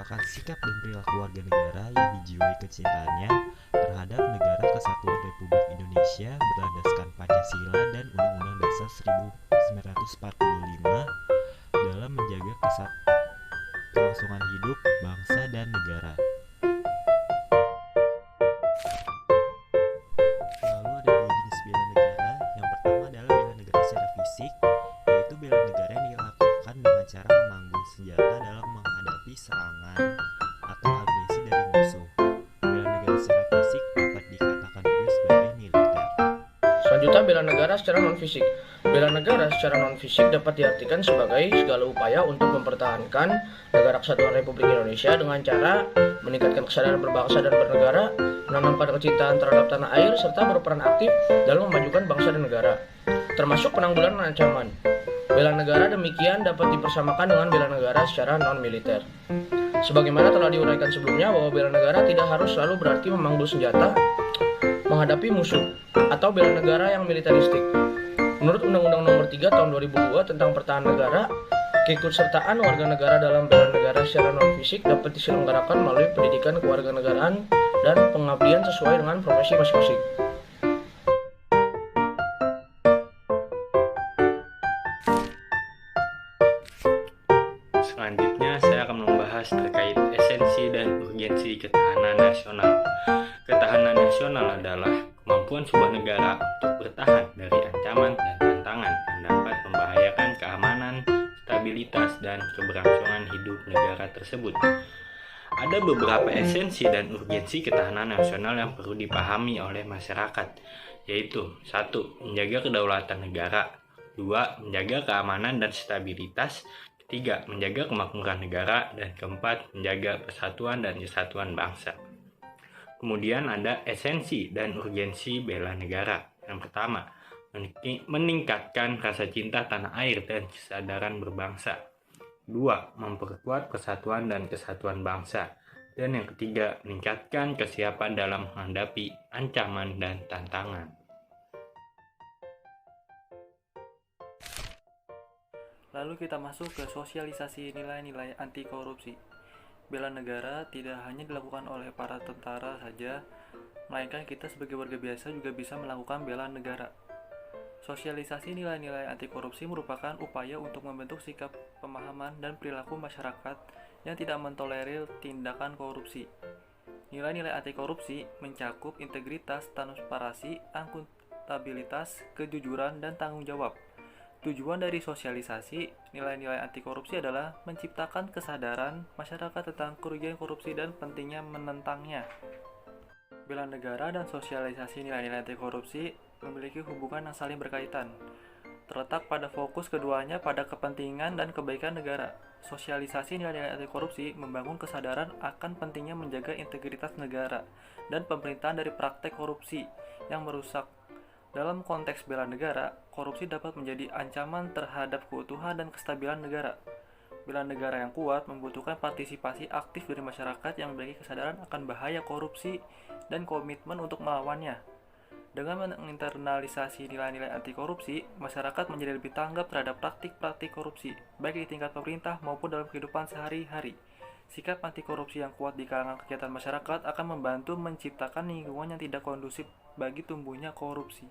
merupakan sikap dan perilaku warga negara yang dijiwai kecintaannya terhadap Negara Kesatuan Republik Indonesia berlandaskan Pancasila dan Undang-Undang Dasar 1945 dalam menjaga kelangsungan hidup bangsa dan negara. Lalu ada dua jenis bela negara. Yang pertama adalah bela negara secara fisik, yaitu bela negara yang dilakukan dengan cara memanggul senjata dalam menghadapi serangan atau agresi dari musuh. Bela negara secara fisik dapat dikatakan juga sebagai militer. Selanjutnya, bela negara secara non-fisik. Bela negara secara non-fisik dapat diartikan sebagai segala upaya untuk mempertahankan negara kesatuan Republik Indonesia dengan cara meningkatkan kesadaran berbangsa dan bernegara, menanamkan kecintaan terhadap tanah air, serta berperan aktif dalam memajukan bangsa dan negara, termasuk penanggulangan ancaman. Bela negara demikian dapat dipersamakan dengan bela negara secara non-militer. Sebagaimana telah diuraikan sebelumnya bahwa bela negara tidak harus selalu berarti memanggul senjata menghadapi musuh atau bela negara yang militeristik. Menurut Undang-Undang Nomor 3 Tahun 2002 tentang Pertahanan Negara, keikutsertaan warga negara dalam bela negara secara non-fisik dapat diselenggarakan melalui pendidikan kewarganegaraan dan pengabdian sesuai dengan profesi masing-masing. Selanjutnya, saya akan membahas terkait esensi dan urgensi ketahanan nasional. Ketahanan nasional adalah kemampuan sebuah negara untuk bertahan dari ancaman dan tantangan yang dapat membahayakan keamanan, stabilitas, dan keberlangsungan hidup negara tersebut. Ada beberapa esensi dan urgensi ketahanan nasional yang perlu dipahami oleh masyarakat, yaitu 1. Menjaga kedaulatan negara, 2. Menjaga keamanan dan stabilitas, 3. Menjaga kemakmuran negara, dan keempat, menjaga persatuan dan kesatuan bangsa. Kemudian ada esensi dan urgensi bela negara. Yang pertama, meningkatkan rasa cinta tanah air dan kesadaran berbangsa. 2. Memperkuat persatuan dan kesatuan bangsa. Dan yang ketiga, meningkatkan kesiapan dalam menghadapi ancaman dan tantangan. Lalu kita masuk ke sosialisasi nilai-nilai anti korupsi. Bela negara tidak hanya dilakukan oleh para tentara saja, melainkan kita sebagai warga biasa juga bisa melakukan bela negara. Sosialisasi nilai-nilai anti korupsi merupakan upaya untuk membentuk sikap, pemahaman, dan perilaku masyarakat yang tidak mentolerir tindakan korupsi. Nilai-nilai anti korupsi mencakup integritas, transparansi, akuntabilitas, kejujuran, dan tanggung jawab. Tujuan dari sosialisasi nilai-nilai anti korupsi adalah menciptakan kesadaran masyarakat tentang kerugian korupsi dan pentingnya menentangnya. Bela negara dan sosialisasi nilai-nilai anti korupsi memiliki hubungan yang saling berkaitan. Terletak pada fokus keduanya pada kepentingan dan kebaikan negara. Sosialisasi nilai-nilai anti korupsi membangun kesadaran akan pentingnya menjaga integritas negara dan pemerintahan dari praktek korupsi yang merusak. Dalam konteks bela negara, korupsi dapat menjadi ancaman terhadap keutuhan dan kestabilan negara. Bela negara yang kuat membutuhkan partisipasi aktif dari masyarakat yang memiliki kesadaran akan bahaya korupsi dan komitmen untuk melawannya. Dengan menginternalisasi nilai-nilai anti korupsi, masyarakat menjadi lebih tanggap terhadap praktik-praktik korupsi, baik di tingkat pemerintah maupun dalam kehidupan sehari-hari. Sikap anti korupsi yang kuat di kalangan kegiatan masyarakat akan membantu menciptakan lingkungan yang tidak kondusif bagi tumbuhnya korupsi.